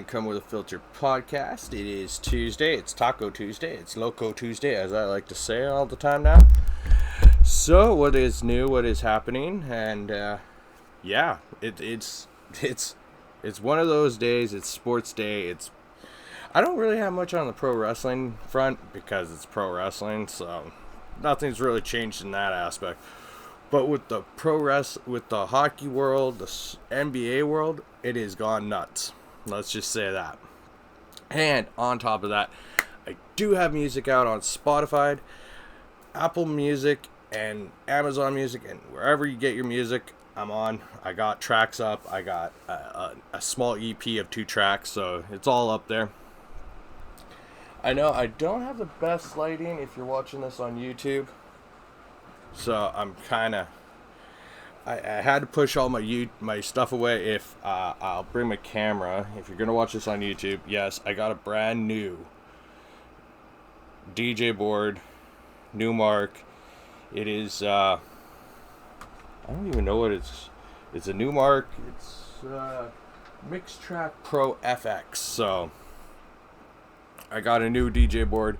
Come With a Filter podcast. It is Tuesday. It's Taco Tuesday. It's Loco Tuesday, as I like to say all the time now. So, what is new? What is happening? And it's one of those days. It's sports day. I don't really have much on the pro wrestling front because it's pro wrestling, so nothing's really changed in that aspect. But with the with the hockey world, the NBA world, it has gone nuts. Let's just say that. And on top of that, I do have music out on Spotify, Apple Music, and Amazon Music, and wherever you get your music, I'm on. I got tracks up. I got a small EP of 2 tracks, so it's all up there. I know I don't have the best lighting if you're watching this on YouTube. So I'm kind of, I had to push all my stuff away. If I'll bring my camera. If you're going to watch this on YouTube, yes, I got a brand new DJ board, new mark. It is, I don't even know what it's a new mark. It's Mix Track Pro FX. So I got a new DJ board.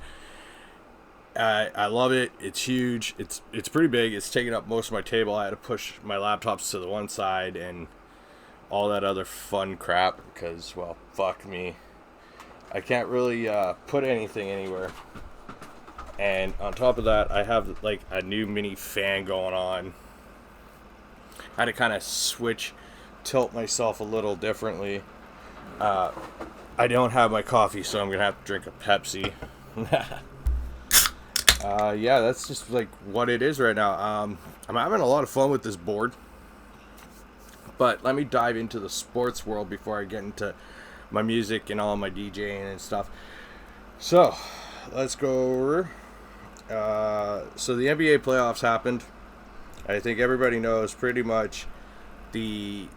I love it. It's huge. It's pretty big. It's taking up most of my table. I had to push my laptops to the one side and all that other fun crap because, well, fuck me. I can't really put anything anywhere. And on top of that, I have like a new mini fan going on. I had to kind of tilt myself a little differently. I don't have my coffee, so I'm going to have to drink a Pepsi. That's just like what it is right now. I'm having a lot of fun with this board. But let me dive into the sports world before I get into my music and all my DJing and stuff. So, let's go over. So the NBA playoffs happened. I think everybody knows pretty much the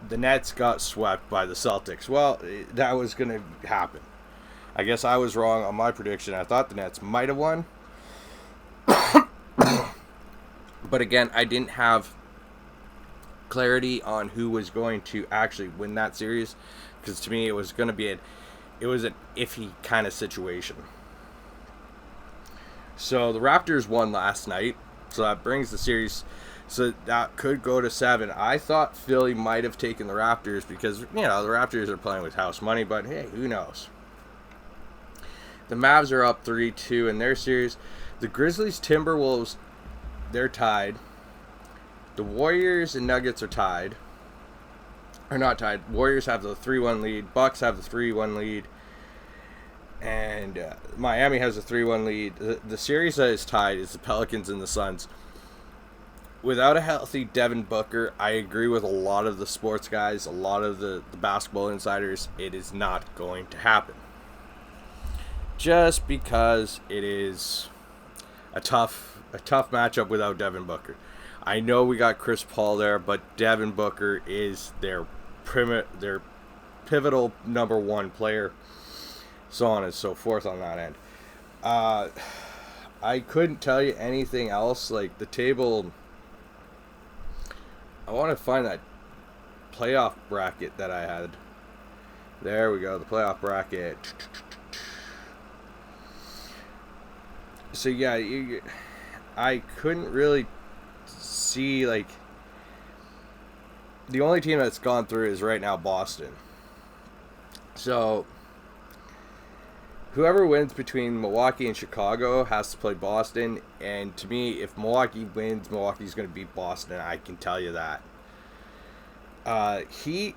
Nets got swept by the Celtics. Well, that was going to happen. I guess I was wrong on my prediction. I thought the Nets might have won. But again, I didn't have clarity on who was going to actually win that series. Because to me, it was going to be an iffy kind of situation. So the Raptors won last night. So that brings the series. So that could go to 7. I thought Philly might have taken the Raptors because, the Raptors are playing with house money. But hey, who knows? The Mavs are up 3-2 in their series. The Grizzlies, Timberwolves, they're tied. The Warriors and Nuggets are tied. Or not tied. Warriors have the 3-1 lead. Bucks have the 3-1 lead. And Miami has a 3-1 lead. The series that is tied is the Pelicans and the Suns. Without a healthy Devin Booker, I agree with a lot of the sports guys, a lot of the basketball insiders, it is not going to happen. Just because it is a tough matchup without Devin Booker. I know we got Chris Paul there, but Devin Booker is their pivotal number 1 player, so on and so forth on that end. I couldn't tell you anything else. Like the table, I want to find that playoff bracket that I had. There we go, the playoff bracket. So yeah, I couldn't really see, like, the only team that's gone through is right now Boston. So whoever wins between Milwaukee and Chicago has to play Boston, and to me, if Milwaukee wins, Milwaukee's going to beat Boston. I can tell you that. Heat,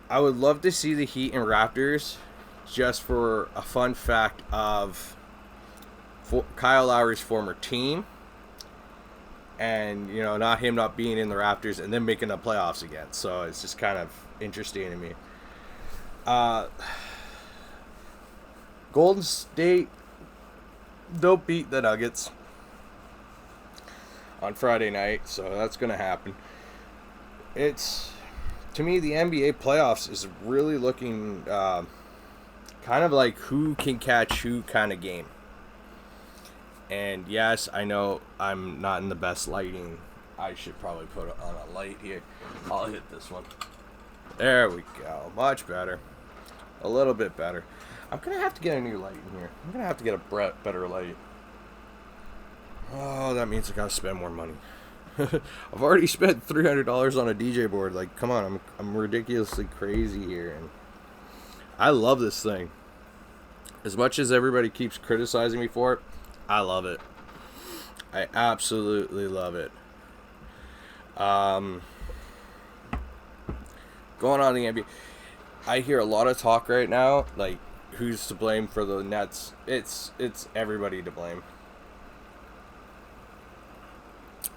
I would love to see the Heat and Raptors, just for a fun fact of Kyle Lowry's former team, and not being in the Raptors and then making the playoffs again. So it's just kind of interesting to me. Golden State, they'll beat the Nuggets on Friday night, so that's going to happen. To me, the NBA playoffs is really looking kind of like who can catch who kind of game. And yes, I know I'm not in the best lighting. I should probably put it on a light here. I'll hit this one. There we go. Much better. A little bit better. I'm going to have to get a new light in here. I'm going to have to get a better light. Oh, that means I got to spend more money. I've already spent $300 on a DJ board. Like, come on, I'm ridiculously crazy here. And I love this thing. As much as everybody keeps criticizing me for it, I love it. I absolutely love it. Going on the NBA, I hear a lot of talk right now, like, who's to blame for the Nets? It's everybody to blame.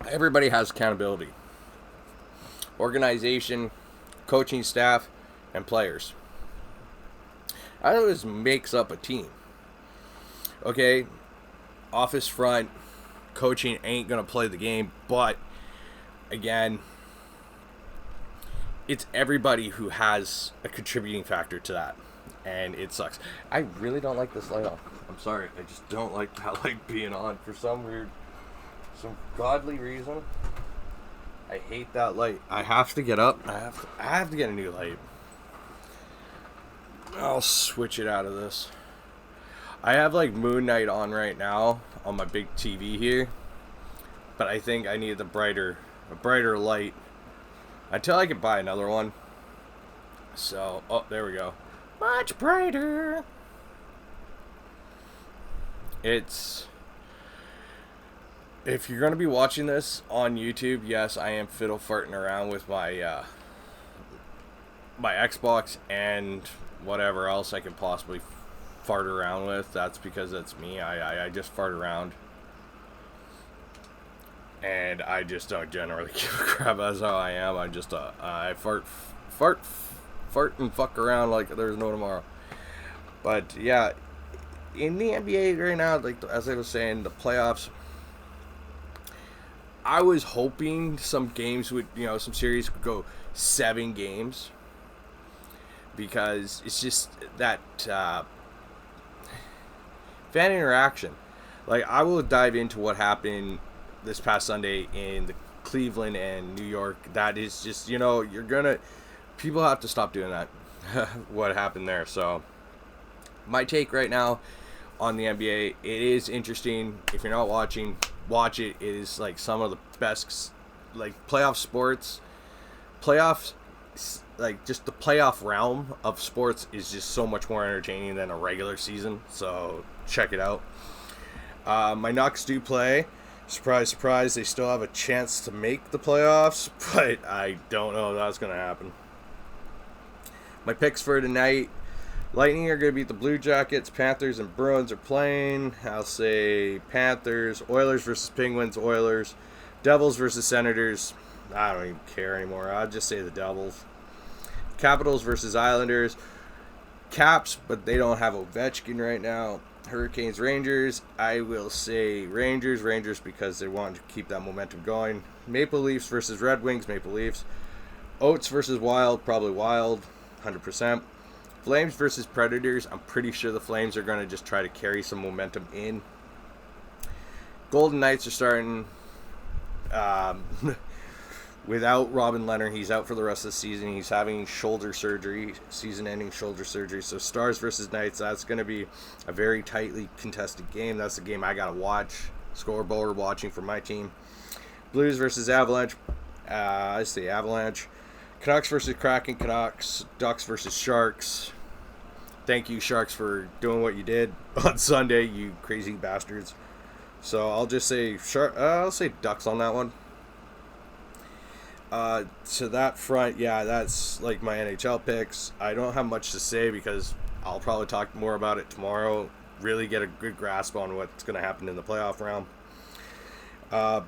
Everybody has accountability. Organization, coaching staff, and players. That always makes up a team. Okay, office front, coaching ain't going to play the game, but, again, it's everybody who has a contributing factor to that, and it sucks. I really don't like this light on. I'm sorry, I just don't like that light being on for some godly reason. I hate that light. I have to get up. I have to get a new light. I'll switch it out of this. I have like Moon Knight on right now on my big TV here, but I think I need a brighter light until I can buy another one. So, oh, there we go. Much brighter. If you're going to be watching this on YouTube, yes, I am fiddle farting around with my my Xbox and whatever else I can possibly fart around with. That's because that's me. I just fart around. And I just don't generally give a crap. That's how I am. I just, I fart and fuck around like there's no tomorrow. But, yeah, in the NBA right now, like, as I was saying, the playoffs, I was hoping some games would, some series would go 7 games. Because it's just that fan interaction. Like, I will dive into what happened this past Sunday in the Cleveland and New York. That is just, people have to stop doing that. What happened there. So, my take right now on the NBA, it is interesting. If you're not watching, watch it. It is like some of the best, like, playoff sports. Playoffs, like, just the playoff realm of sports is just so much more entertaining than a regular season. So, check it out. My Knucks do play. Surprise, surprise, they still have a chance to make the playoffs, but I don't know if that's going to happen. My picks for tonight, Lightning are going to beat the Blue Jackets, Panthers and Bruins are playing. I'll say Panthers, Oilers versus Penguins, Oilers, Devils versus Senators. I don't even care anymore. I'll just say the Devils. Capitals versus Islanders, Caps, but they don't have Ovechkin right now. Hurricanes, Rangers, I will say Rangers because they want to keep that momentum going. Maple Leafs versus Red Wings, Maple Leafs. Oats versus Wild, probably Wild, 100%. Flames versus Predators, I'm pretty sure the Flames are going to just try to carry some momentum in. Golden Knights are starting without Robin Leonard. He's out for the rest of the season. He's having shoulder surgery, season-ending shoulder surgery. So Stars versus Knights, that's going to be a very tightly contested game. That's the game I got to watch. Scoreboard watching for my team. Blues versus Avalanche. I say Avalanche. Canucks versus Kraken. Canucks. Ducks versus Sharks. Thank you, Sharks, for doing what you did on Sunday, you crazy bastards. So I'll just say I'll say Ducks on that one. To that front, yeah, that's like my NHL picks. I don't have much to say because I'll probably talk more about it tomorrow. Really get a good grasp on what's going to happen in the playoff round.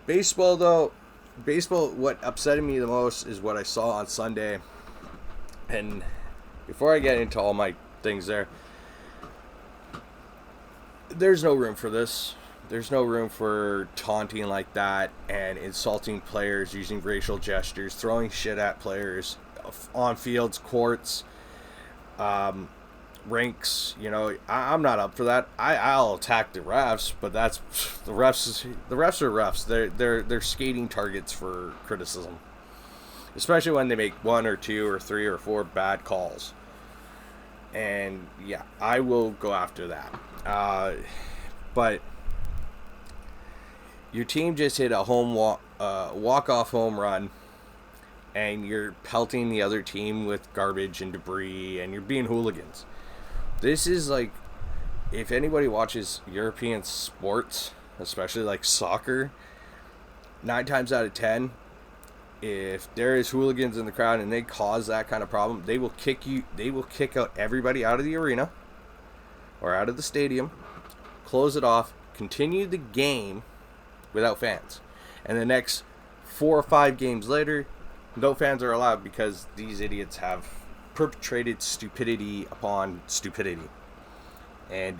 Baseball, though, what upset me the most is what I saw on Sunday. And before I get into all my things there's no room for this. There's no room for taunting like that and insulting players, using racial gestures, throwing shit at players on fields, courts, rinks. I'm not up for that. I'll attack the refs, but that's the refs. The refs are refs. They're skating targets for criticism, especially when they make 1 or 2 or 3 or 4 bad calls. And yeah, I will go after that. But your team just hit a walk-off home run, and you're pelting the other team with garbage and debris, and you're being hooligans. This is like, if anybody watches European sports, especially like soccer, 9 times out of 10, if there is hooligans in the crowd and they cause that kind of problem, they will kick out everybody out of the arena or out of the stadium, close it off, continue the game without fans. And the next 4 or 5 games later, no fans are allowed because these idiots have perpetrated stupidity upon stupidity. And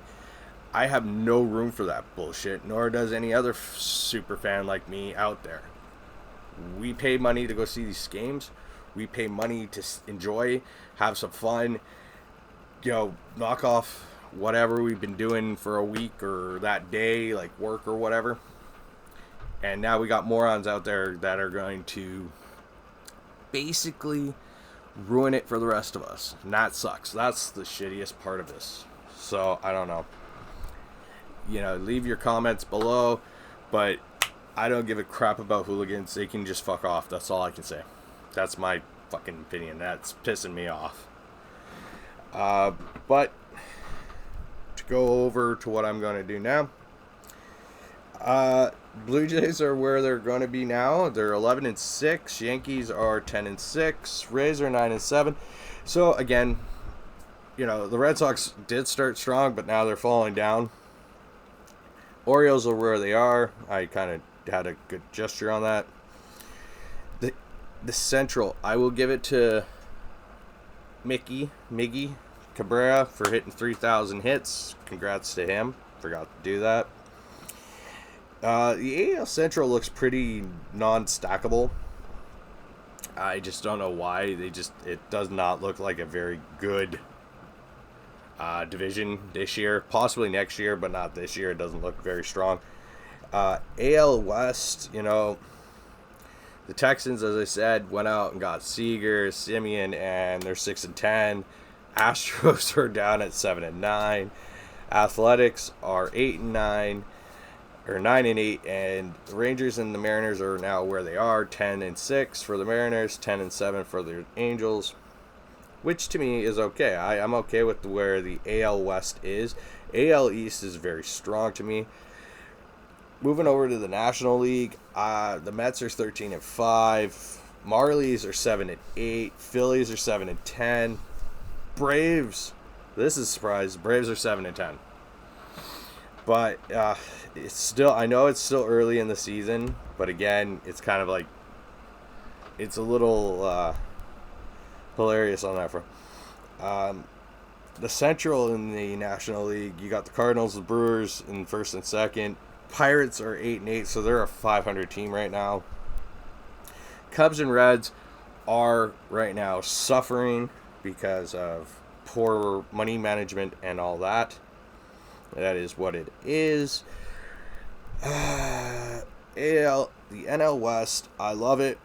I have no room for that bullshit, nor does any other super fan like me out there. We pay money to go see these games. We pay money to enjoy, have some fun, knock off whatever we've been doing for a week or that day, like work or whatever. And now we got morons out there that are going to basically ruin it for the rest of us. And that sucks. That's the shittiest part of this. So, I don't know. Leave your comments below, but I don't give a crap about hooligans. They can just fuck off. That's all I can say. That's my fucking opinion. That's pissing me off. But to go over to what I'm going to do now. Blue Jays are where they're going to be now. They're 11-6. Yankees are 10-6. Rays are 9-7. So again, the Red Sox did start strong, but now they're falling down. Orioles are where they are. I kind of had a good gesture on that. The Central, I will give it to Miggy Cabrera for hitting 3,000 hits. Congrats to him. Forgot to do that. The AL Central looks pretty non-stackable. I just don't know why. It does not look like a very good division this year. Possibly next year, but not this year. It doesn't look very strong. AL West, the Texans, as I said, went out and got Seager, Simeon, and they're 6-10. Astros are down at 7-9. Athletics are 8-9. Or 9-8, and the Rangers and the Mariners are now where they are, 10-6 for the Mariners, 10-7 for the Angels, which to me is okay. I'm okay with where the AL West is. AL East is very strong to me. Moving over to the National League, the Mets are 13-5, Marlies are 7-8, Phillies are 7-10, Braves, this is a surprise, Braves are 7-10. But I know it's still early in the season, but again, it's kind of like, it's a little hilarious on that front. The Central in the National League, you got the Cardinals, the Brewers in first and second. Pirates are 8-8, so they're a 500 team right now. Cubs and Reds are right now suffering because of poor money management and all that. That is what it is. The NL West, I love it.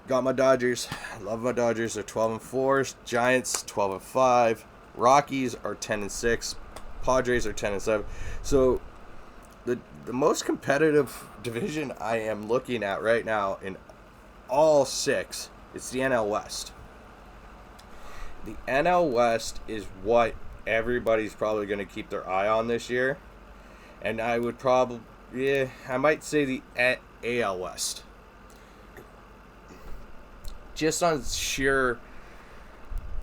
Got my Dodgers. I love my Dodgers. They're 12-4. Giants 12-5. Rockies are 10-6. Padres are 10-7. So the most competitive division I am looking at right now in all 6 is the NL West. The NL West is what everybody's probably going to keep their eye on this year. And I would I might say the AL West. Just on sheer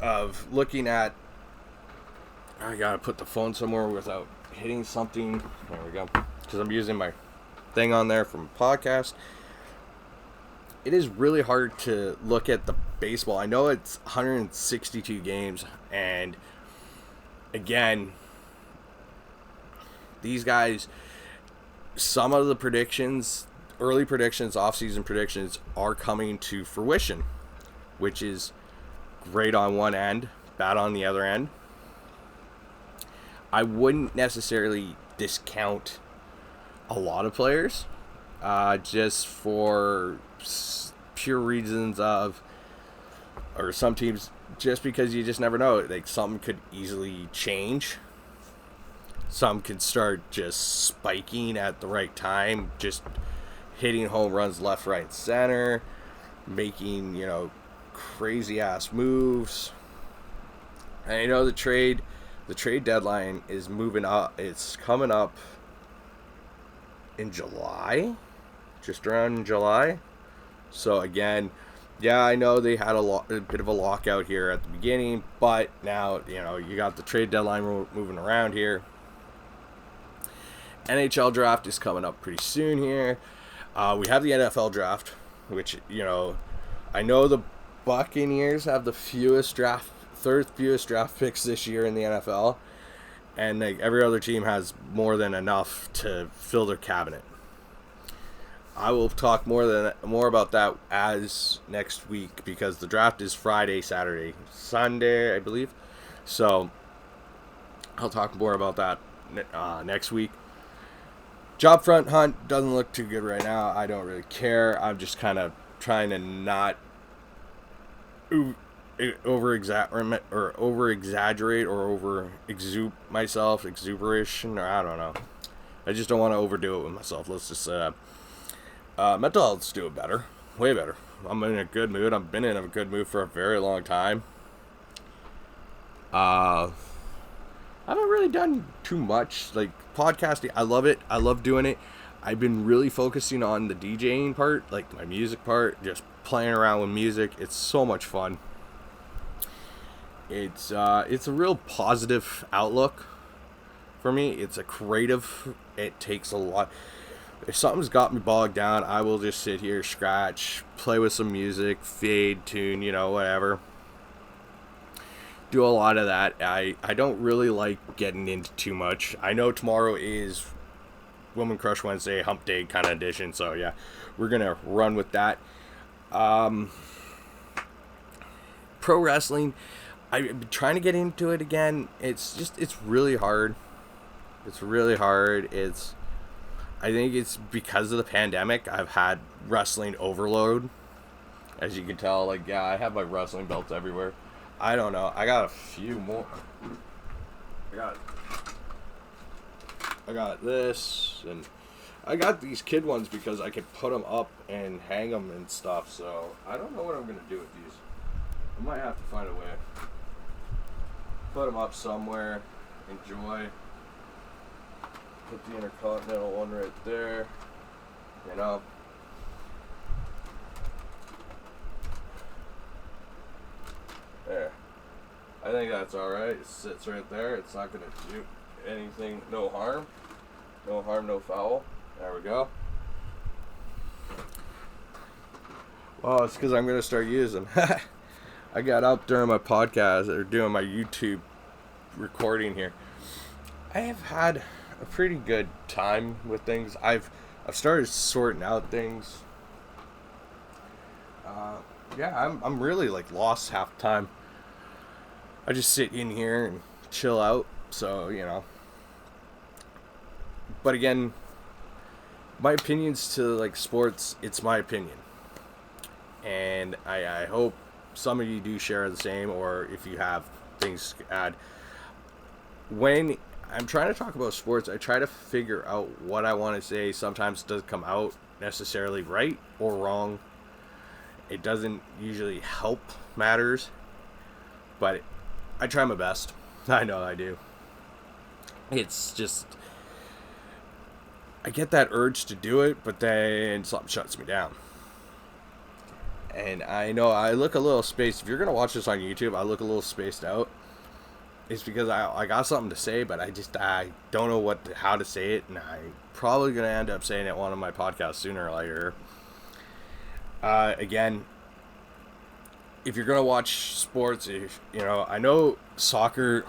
of looking at, I got to put the phone somewhere without hitting something. There we go. Because I'm using my thing on there from a podcast. It is really hard to look at the baseball. I know it's 162 games, and again, these guys, some of the predictions, early predictions, off-season predictions are coming to fruition, which is great on one end, bad on the other end. I wouldn't necessarily discount a lot of players, just for pure reasons of, or some teams just because you just never know. Like, something could easily change. Some could start just spiking at the right time, just hitting home runs left, right, and center, making, crazy ass moves. And the trade deadline is moving up. It's coming up in July, just around July. So again, yeah, I know they had a bit of a lockout here at the beginning, but now, you got the trade deadline moving around here. NHL draft is coming up pretty soon here. We have the NFL draft, which, I know the Buccaneers have the third fewest draft picks this year in the NFL, and like every other team has more than enough to fill their cabinet. I will talk more about that as next week, because the draft is Friday, Saturday, Sunday, I believe. So I'll talk more about that next week. Job front hunt doesn't look too good right now. I don't really care. I'm just kind of trying to not over exaggerate or myself, exuberation, or I don't know. I just don't want to overdo it with myself. Let's just say that. Mental health's doing better, way better. I'm in a good mood. I've been in a good mood for a very long time. I haven't really done too much, like podcasting. I love it. I love doing it. I've been really focusing on the DJing part, like my music part, just playing around with music. It's so much fun. It's a real positive outlook for me. It's a creative. It takes a lot. If something's got me bogged down, I will just sit here, scratch, play with some music, fade, tune, whatever. Do a lot of that. I don't really like getting into too much. I know tomorrow is Woman Crush Wednesday, Hump Day kind of edition, so yeah, we're gonna run with that. Pro wrestling, I've been trying to get into it again. It's really hard. It's really hard. I think it's because of the pandemic. I've had wrestling overload. As you can tell, I have my wrestling belts everywhere. I don't know. I got a few more. I got this, and I got these kid ones because I could put them up and hang them and stuff. So I don't know what I'm gonna do with these. I might have to find a way. Put them up somewhere. Enjoy. Put the Intercontinental one right there. There. I think that's alright. It sits right there. It's not going to do anything. No harm. No harm, no foul. There we go. Well, it's because I'm going to start using. I got up during my podcast, or doing my YouTube recording here. I have had a pretty good time with things. I've started sorting out things. I'm really lost half the time. I just sit in here and chill out. So, But again, my opinions to sports, it's my opinion. And I hope some of you do share the same, or if you have things to add. When I'm trying to talk about sports, I try to figure out what I want to say. Sometimes it doesn't come out necessarily right or wrong. It doesn't usually help matters, but I try my best. I know I do. It's just, I get that urge to do it, but then something shuts me down. And I know I look a little spaced. If you're going to watch this on YouTube, I look a little spaced out. It's because I got something to say, but I don't know how to say it, and I'm probably going to end up saying it on one of my podcasts sooner or later. Again, if you're going to watch sports, I know soccer,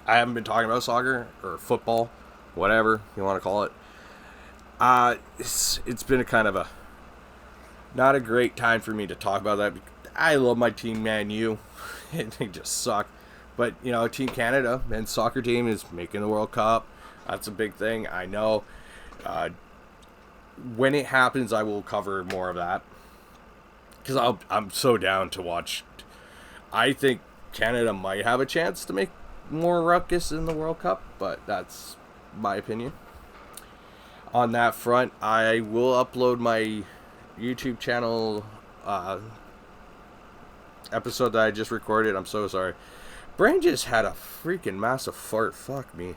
I haven't been talking about soccer, or football, whatever you want to call it. It's been a kind of not a great time for me to talk about that. I love my team, Man U. They just suck. But, Team Canada, men's soccer team, is making the World Cup. That's a big thing, I know. When it happens, I will cover more of that. Because I'm so down to watch. I think Canada might have a chance to make more ruckus in the World Cup, but that's my opinion. On that front, I will upload my YouTube channel episode that I just recorded. I'm so sorry. Brain just had a freaking massive fart. Fuck me.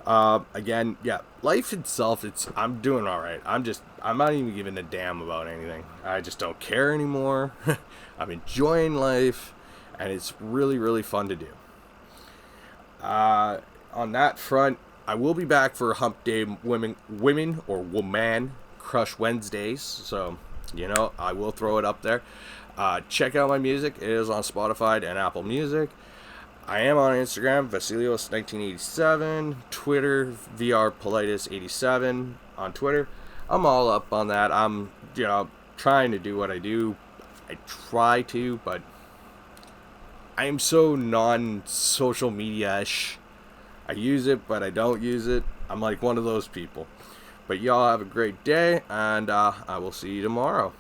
Again, yeah, life itself, I'm doing alright. I'm not even giving a damn about anything. I just don't care anymore. I'm enjoying life, and it's really, really fun to do. On that front, I will be back for Hump Day Women or Woman Crush Wednesdays. So, I will throw it up there. Check out my music. It is on Spotify and Apple Music. I am on Instagram, Vasilios1987, Twitter, VRPolitis87 on Twitter. I'm all up on that. I'm, trying to do what I do. I try to, but I am so non-social media-ish. I use it, but I don't use it. I'm like one of those people. But y'all have a great day, and I will see you tomorrow.